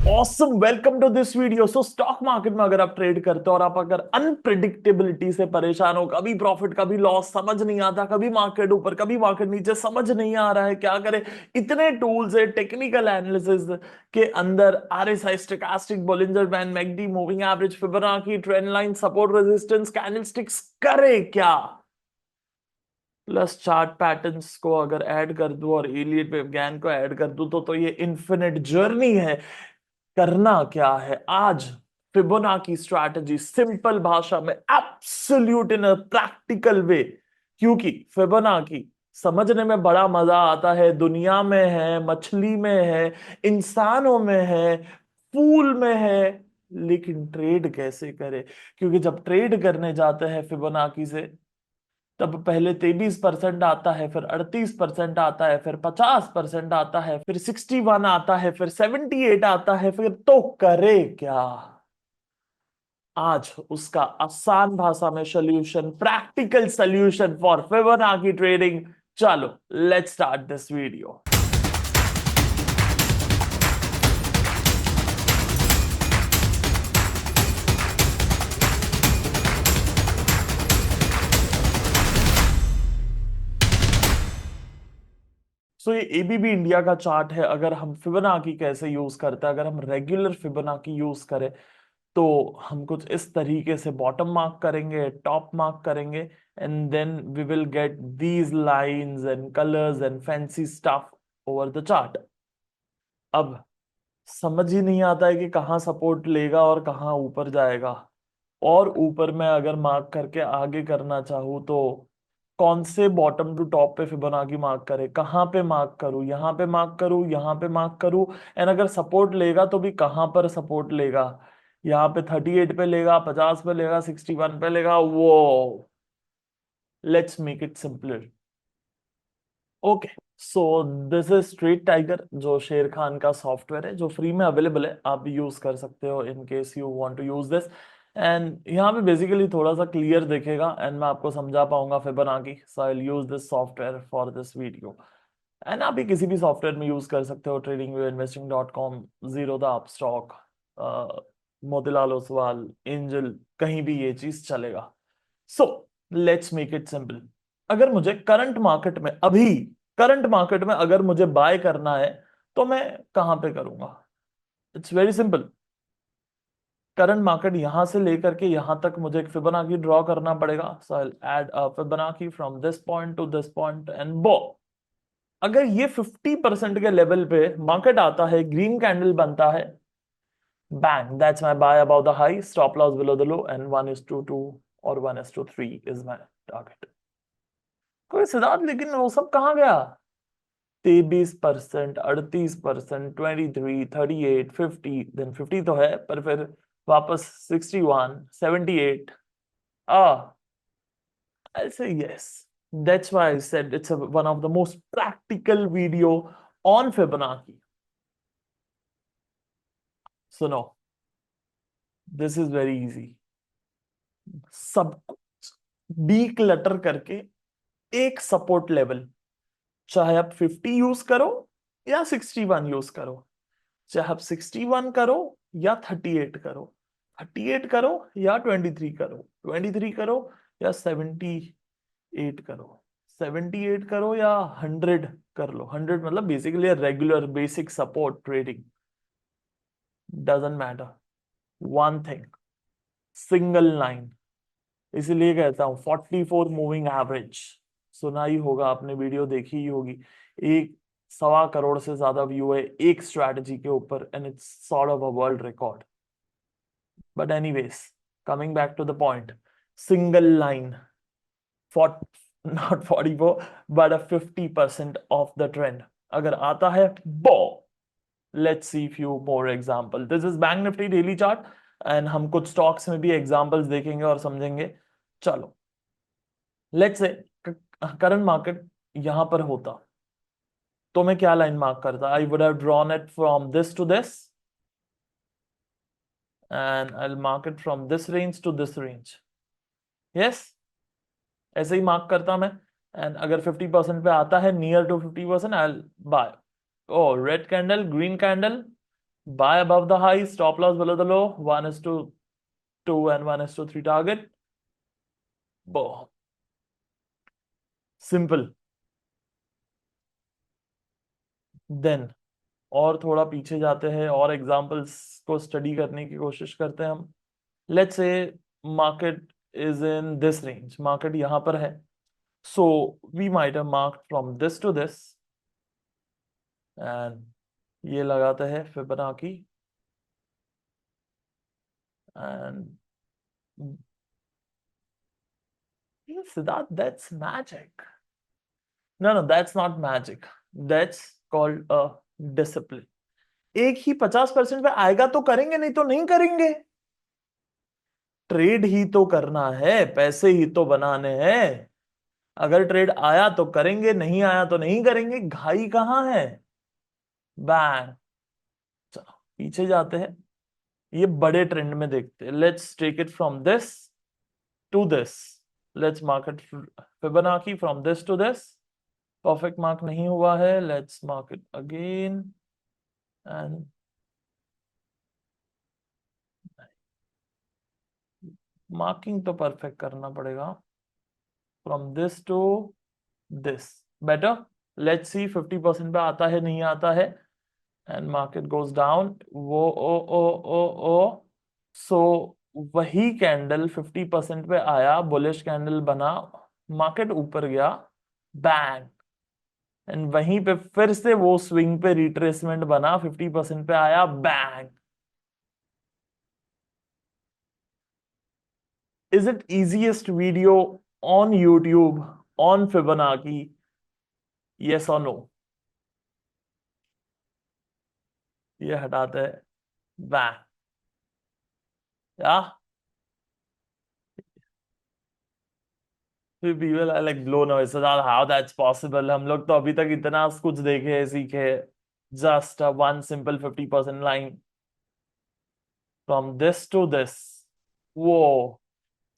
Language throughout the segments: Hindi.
Awesome, welcome to this video. So stock market में अगर आप ट्रेड करते हो और आप अगर अनप्रिडिक्टेबिलिटी से परेशान हो, कभी प्रॉफिट कभी लॉस समझ नहीं आता, कभी मार्केट ऊपर कभी मार्केट नीचे, समझ नहीं आ रहा है क्या करे, इतने टूल्स है टेक्निकल एनालिसिस के अंदर, RSI, stochastic, Bollinger band, McD, moving average, Fibonacci, trend line, support, resistance, candlesticks, करे क्या। प्लस चार्ट पैटर्न्स को अगर ऐड कर दूं और एलियट वेव ज्ञान को ऐड कर दूं तो ये इन्फिनिट जर्नी है। करना क्या है आज, फिबोनाची स्ट्रैटेजी सिंपल भाषा में, absolute in a practical way. क्योंकि फिबोनाची समझने में बड़ा मजा आता है, दुनिया में है, मछली में है, इंसानों में है, फूल में है, लेकिन ट्रेड कैसे करे। क्योंकि जब ट्रेड करने जाते हैं फिबोनाची से, तब पहले 23% आता है, फिर 38% आता है, फिर 50% आता है, फिर 61 आता है, फिर 78 आता है, फिर तो करे क्या। आज उसका आसान भाषा में solution, practical solution for Fibonacci trading. चलो लेट्स स्टार्ट दिस वीडियो। सो ये एबीबी इंडिया का चार्ट है। अगर हम फिबोनाची कैसे यूज करते हैं, अगर हम रेगुलर फिबोनाची यूज करें तो हम कुछ इस तरीके से बॉटम मार्क करेंगे, टॉप मार्क करेंगे, and then we will get these lines and colours and fancy stuff over the chart. अब समझ ही नहीं आता है कि कहाँ सपोर्ट लेगा और कहाँ ऊपर जाएगा। और ऊपर मैं अगर मार्क करके आगे करना चाहूँ तो कौन से बॉटम टू टॉप पे फिबोनाची मार्क करे, कहाँ पे मार्क करूँ, यहाँ पे मार्क करूँ, यहाँ पे मार्क करूँ, एंड अगर सपोर्ट लेगा तो भी कहाँ पर सपोर्ट लेगा। यहाँ पे 38 पे लेगा, 50 पे लेगा, 61 पे लेगा। वो let's make it simpler. Okay, so this is street tiger, जो शेर खान का सॉफ्टवेयर है, जो फ्री में अवेलेबल है, आप यूज कर सकते हो in case you want to use this. And यहाँ पे बेसिकली थोड़ा सा क्लियर दिखेगा एंड मैं आपको समझा पाऊंगा Fibonacci, so I will use this software for this video. And आप भी किसी भी सॉफ्टवेयर में यूज कर सकते हो, ट्रेडिंग व्यू, इन्वेस्टिंग.com, जीरोधा, अपस्टॉक, मोतीलाल ओसवाल, एंजल, कहीं भी ये चीज चलेगा। So let's make it simple. अगर मुझे करंट मार्केट में, अभी करंट मार्केट में अगर मुझे बाय करना है तो मैं कहां पे करूंगा। It's very simple. Current market यहां से लेकर के यहां तक मुझे एक फिबोनाची ड्रॉ करना पड़ेगा। So I add a Fibonacci from this point to this point and बो। अगर ये 50% के लेवल पे मार्केट आता है, ग्रीन कैंडल बनता है, bang, that's my by about the high, stop loss below the low, and 1:2 और 1:3 इज माय टारगेट। कोई सिद्धार्थ, लेकिन वो सब कहाँ गया। 23%, 38%, 23, 38, 50, देन 50 तो है, पर फिर वापस 61, 78। आ आई से yes, that's why I said it's one of the most practical video on Fibonacci. सुनो, दिस इज वेरी इजी। सब कुछ डी क्लटर करके एक सपोर्ट लेवल, चाहे आप 50 यूज करो या 61 यूज करो, चाहे आप 61 करो या 38 करो, 38 करो या 23 करो, 23 करो या 78 करो, 78 करो या 100 कर लो। 100 मतलब basically regular basic support trading, doesn't matter. One thing, single line. इसीलिए कहता हूं 44 मूविंग एवरेज। सुना ही होगा आपने, वीडियो देखी ही होगी। एक 1.25 करोड़ से ज्यादा व्यू है एक स्ट्रैटेजी के ऊपर, and it's sort of a world record. But anyways, coming back to the point, single line, not 44 but 50% of the trend अगर आता है, बो। Let's see few more example. This is Bank Nifty daily chart, and हम कुछ स्टॉक्स में भी एग्जांपल्स देखेंगे और समझेंगे। चलो लेट्स से करंट मार्केट यहां पर होता तो मैं क्या लाइन मार्क करता। I would have drawn it from this to this, and I will mark it from this range to this range. Yes, ऐसे ही मार्क करता मैं। एंड अगर 50% पे आता है, near to 50%, I will buy. O red candle, green candle, buy above the high, stop loss below the low, 1:2 and 1:3 target. बहुत सिंपल। देन और थोड़ा पीछे जाते हैं और एग्जांपल्स को स्टडी करने की कोशिश करते हैं हम। Let's say market is in this range, market यहां पर है, so we might have marked from this to this, and ये लगाते हैं Fibonacci, and Siddharth, that's magic. No, no, that's not magic. That's called a discipline. एक ही 50% पे आएगा तो करेंगे, नहीं तो नहीं करेंगे। ट्रेड ही तो करना है, पैसे ही तो बनाने हैं। अगर ट्रेड आया तो करेंगे, नहीं आया तो नहीं करेंगे, घाई कहाँ है। बैंग। चलो पीछे जाते हैं, ये बड़े ट्रेंड में देखते हैं। Let's take it from this to this, let's mark it Fibonacci from this to this. Perfect mark नहीं हुआ है, let's mark it again, and marking तो परफेक्ट करना पड़ेगा। From this to this better. Let's see 50% पे आता है नहीं आता है, एंड मार्केट गोज डाउन। वो ओ ओ ओ ओ सो वही कैंडल 50% पे आया, बुलिश कैंडल बना, मार्केट ऊपर गया, बैंग, एंड वहीं पे फिर से वो स्विंग पे रिट्रेसमेंट बना, 50% पे आया, bang. Is it easiest video on YouTube on Fibonacci? Yes or no? ये हटाते हैं, बैं, या फिर people are like blown away, so that how that's possible? हम लोग तो अभी तक इतना कुछ देखे सीखे, just a one simple 50% line from this to this, वो।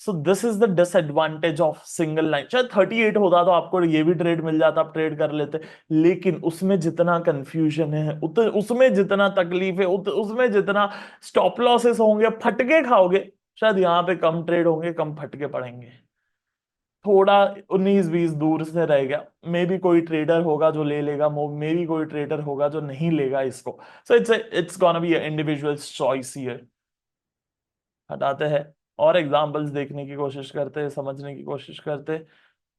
So this is the disadvantage of single line. शायद 38 होता तो आपको ये भी ट्रेड मिल जाता, आप ट्रेड कर लेते, लेकिन उसमें जितना कंफ्यूजन है, उसमें जितना तकलीफ है, उसमें जितना स्टॉप लॉसेस होंगे, फटके खाओगे, शायद यहाँ पे कम ट्रेड होंगे, कम फटके पड़ेंगे। थोड़ा 19-20 दूर से रह गया, मे भी कोई ट्रेडर होगा जो ले लेगा, मे भी कोई ट्रेडर होगा जो नहीं लेगा इसको। So it's gonna be individual choice here. हटाते हैं और एग्जांपल्स देखने की कोशिश करते हैं, समझने की कोशिश करते हैं।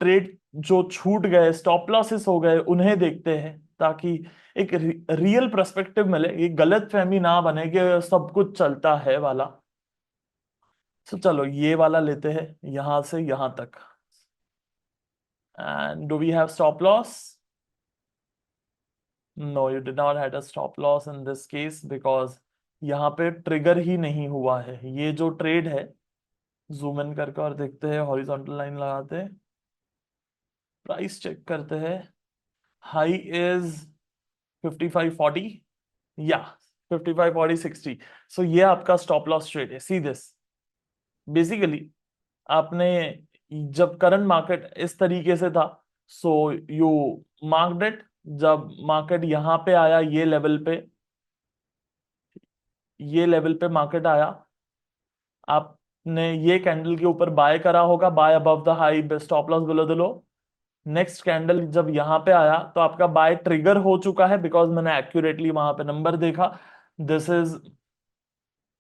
ट्रेड जो छूट गए, स्टॉप लॉसेस हो गए, उन्हें देखते हैं, ताकि एक रियल पर्सपेक्टिव मिले, ये गलत फहमी ना बने कि सब कुछ चलता है वाला। तो चलो ये वाला लेते हैं, यहां से यहां तक, and do we have stop loss? No, you did not have a stop loss in this case, because यहाँ पे ट्रिगर ही नहीं हुआ है। ये जो ट्रेड है, जूम इन करके और देखते हैं, हॉरिजॉन्टल लाइन लगाते हैं, प्राइस चेक करते हैं, हाई इज 55.40, या 55.40-60। सो ये आपका स्टॉप लॉस ट्रेड है। सी दिस, बेसिकली आपने जब करंट मार्केट इस तरीके से था, सो यू मार्क्ड इट। जब मार्केट यहां पे आया, ये लेवल पे, ये लेवल पे मार्केट आया, आपने ये कैंडल के ऊपर बाय करा होगा, buy above the high, stop loss below the low. Next candle जब यहां पे आया तो आपका बाय ट्रिगर हो चुका है, बिकॉज मैंने एक्यूरेटली वहां पे नंबर देखा। This is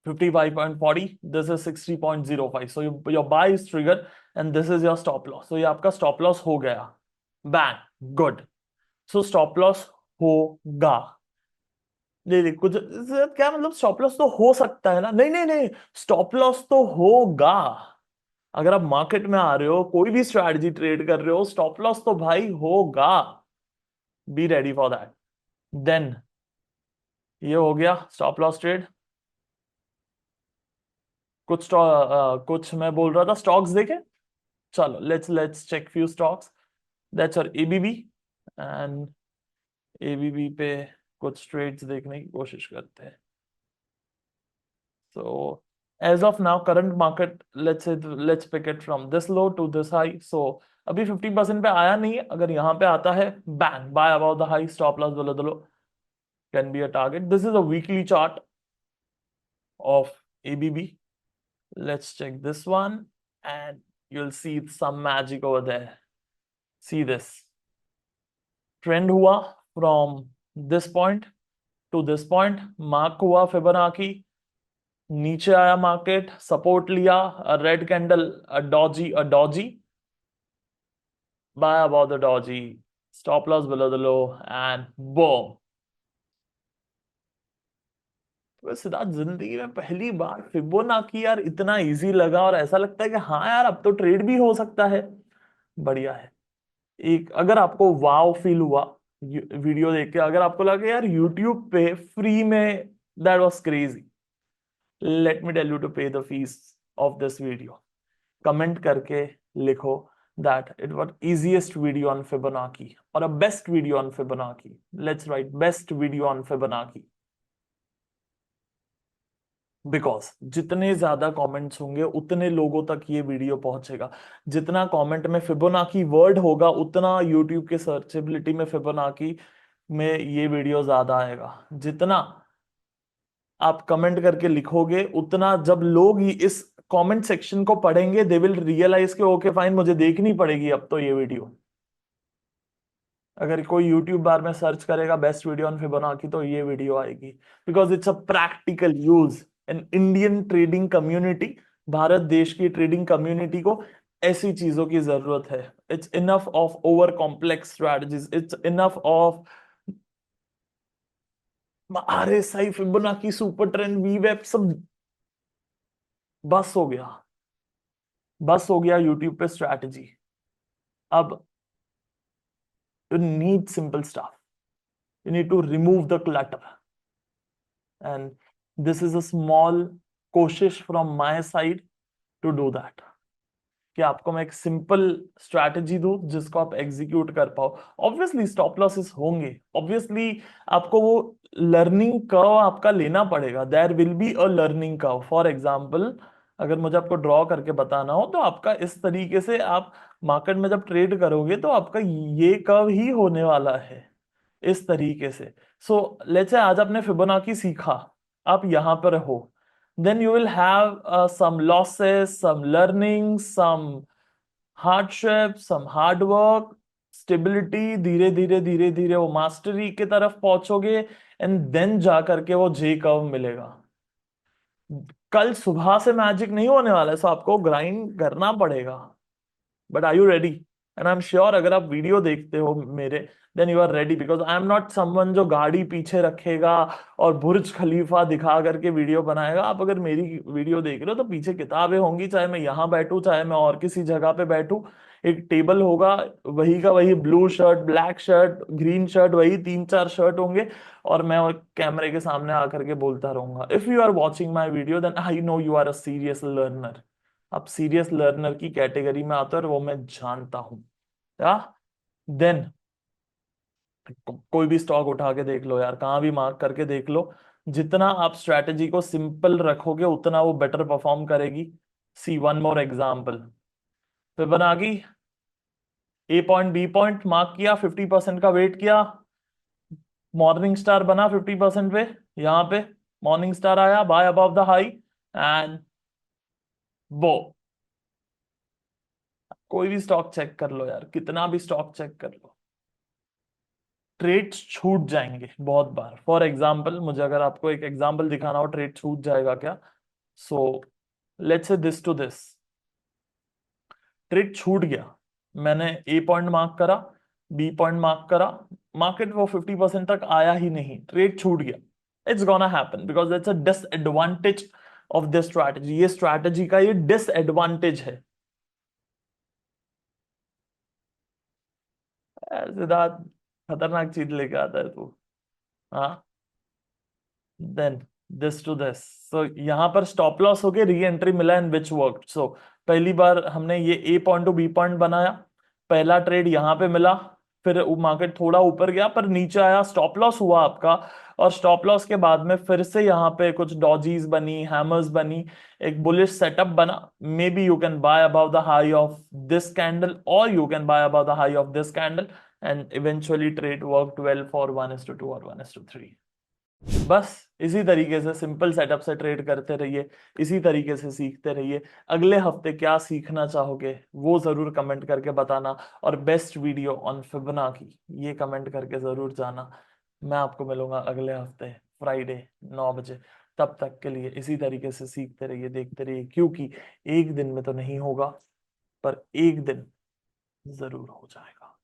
55.40, this is 60.05, so your buy is trigger and this is your stop loss. तो ये आपका स्टॉप लॉस हो गया, bang, good. So stop loss होगा, नहीं नहीं कुछ क्या मतलब, स्टॉप लॉस तो हो सकता है ना, नहीं नहीं नहीं, स्टॉप लॉस तो होगा। अगर आप मार्केट में आ रहे हो, कोई भी स्ट्रैटेजी ट्रेड कर रहे हो, स्टॉप लॉस तो भाई होगा, be ready for that. Then ये हो गया स्टॉप लॉस ट्रेड। कुछ मैं बोल रहा था, स्टॉक्स देखे, चलो let's check few stocks, that's और एबीबी, एंड एबीबी पे कुछ ट्रेड्स देखने की कोशिश करते हैं। So as of now, current market, let's pick it from this low to this high. So अभी 50% पे आया नहीं है, अगर यहाँ पे आता है, bang, by about the high, stop loss below the low, can be a target. This is a weekly chart of ABB. Let's check this one and you'll see some magic over there. See this trend hua from this point to this point, mark हुआ फिबोनाची, नीचे आया मार्केट, सपोर्ट लिया, a red candle, a doji, buy above the doji, stop loss below the low, and boom. तो सिद्धार्थ जिंदगी में पहली बार फिबोनाची यार इतना इजी लगा और ऐसा लगता है कि हाँ यार अब तो ट्रेड भी हो सकता है। बढ़िया है। एक अगर आपको वाव फील हुआ वीडियो देख के, अगर आपको लगे यार यूट्यूब पे फ्री में that was crazy, let me tell you to pay the fees of this video. Comment करके लिखो that it was easiest video on Fibonacci or a best video on Fibonacci. Let's write best video on Fibonacci. Because जितने ज्यादा कमेंट्स होंगे उतने लोगों तक ये वीडियो पहुंचेगा। जितना कमेंट में फिबोनाची वर्ड होगा उतना यूट्यूब के सर्चेबिलिटी में फिबोनाची में ये वीडियो ज्यादा आएगा। जितना आप कमेंट करके लिखोगे उतना जब लोग इस कमेंट सेक्शन को पढ़ेंगे दे विल रियलाइज कि ओके फाइन मुझे देखनी पड़ेगी अब तो ये वीडियो। अगर कोई यूट्यूब बार में सर्च करेगा बेस्ट वीडियो ऑन फिबोनाची तो ये वीडियो आएगी, because it's a practical use in Indian trading community. Bharat देश की ट्रेडिंग कम्युनिटी को ऐसी चीजों की जरूरत है। It's enough of over complex strategies, it's enough of RSI, Fibonacci, super trend, वीवेब, सब बस हो गया, बस हो गया यूट्यूब पे स्ट्रैटेजी। अब you need simple stuff, you need to remove the clutter, and this is a small कोशिश from my side to do that, कि आपको मैं एक सिंपल स्ट्रैटेजी दूं जिसको आप एग्जीक्यूट कर पाओ। ऑब्वियसली स्टॉप लॉसेस होंगे, ऑब्वियसली आपको वो लर्निंग कर्व आपका लेना पड़ेगा, there will be a learning curve. For example अगर मुझे आपको ड्रॉ करके बताना हो तो आपका इस तरीके से आप मार्केट में जब ट्रेड करोगे तो आपका ये कर्व ही होने वाला है इस तरीके से। सो लेट्स से आज आपने फिबोनाची सीखा, आप यहां पर हो, then you will have some losses, some learning, some hardship, some hard work, stability, धीरे धीरे धीरे धीरे वो मास्टरी की तरफ पहुंचोगे एंड देन जा करके वो जे कर्व मिलेगा। कल सुबह से मैजिक नहीं होने वाला है, सो आपको ग्राइंड करना पड़ेगा। But are you ready? And I am sure अगर आप वीडियो देखते हो मेरे then you are ready, because I am not someone जो गाड़ी पीछे रखेगा और बुर्ज खलीफा दिखा करके वीडियो बनाएगा। आप अगर मेरी वीडियो देख रहे हो तो पीछे किताबें होंगी, चाहे मैं यहाँ बैठूं चाहे मैं और किसी जगह पे बैठूं, एक टेबल होगा, वही का वही blue shirt, black shirt, green shirt, वही 3-4 शर्ट होंगे और मैं कैमरे के सामने आकर के बोलता रहूंगा। If you are watching my video then I know you are a serious learner. आप सीरियस लर्नर की कैटेगरी में आते हो और वो मैं जानता हूं। या देन कोई भी स्टॉक उठा के देख लो यार, कहां भी मार्क करके देख लो, जितना आप स्ट्रैटेजी को सिंपल रखोगे उतना वो बेटर परफॉर्म करेगी। सी वन मोर एग्जांपल, फिबोनाची ए पॉइंट बी पॉइंट मार्क किया, 50% का वेट किया, मॉर्निंग स्टार बना 50% पे, यहां पे मॉर्निंग स्टार आया, buy above the high and वो कोई भी स्टॉक चेक कर लो यार, कितना भी स्टॉक चेक कर लो, ट्रेड्स छूट जाएंगे बहुत बार। फॉर एग्जाम्पल मुझे अगर आपको एक एग्जाम्पल दिखाना हो ट्रेड छूट जाएगा क्या, so let's say this to this, trade छूट गया, मैंने ए पॉइंट मार्क करा, बी पॉइंट मार्क करा, मार्केट वो 50% तक आया ही नहीं, ट्रेड छूट गया। It's gonna happen because that's a disadvantage of this strategy. ये स्ट्रैटेजी का ये डिसएडवांटेज है। सिद्धार्थ खतरनाक चीज लेके आता है तू। हाँ, देन दिस टू दिस, सो यहां पर स्टॉप लॉस हो गया, री एंट्री मिला इन विच वर्क। सो पहली बार हमने ये ए पॉइंट टू बी पॉइंट बनाया, पहला ट्रेड यहां पे मिला, फिर मार्केट थोड़ा ऊपर गया पर नीचे आया, स्टॉप लॉस हुआ आपका, और स्टॉप लॉस के बाद में फिर से यहाँ पे कुछ डॉजीज बनी, हैमर्स बनी, एक बुलिश सेटअप बना। Maybe you can buy above the high of this candle और you can buy above the high of this candle and eventually trade worked well for 1:2 और 1:3। बस इसी तरीके से सिंपल सेटअप से ट्रेड करते रहिए, इसी तरीके से सीखते रहिए। अगले हफ्ते क्या सीखना चाहोगे वो जरूर कमेंट करके बताना, और बेस्ट वीडियो ऑन फिबोनाची ये कमेंट करके जरूर जाना। मैं आपको मिलूंगा अगले हफ्ते फ्राइडे 9 बजे। तब तक के लिए इसी तरीके से सीखते रहिए, देखते रहिए, क्योंकि एक दिन में तो नहीं होगा, पर एक दिन जरूर हो जाएगा।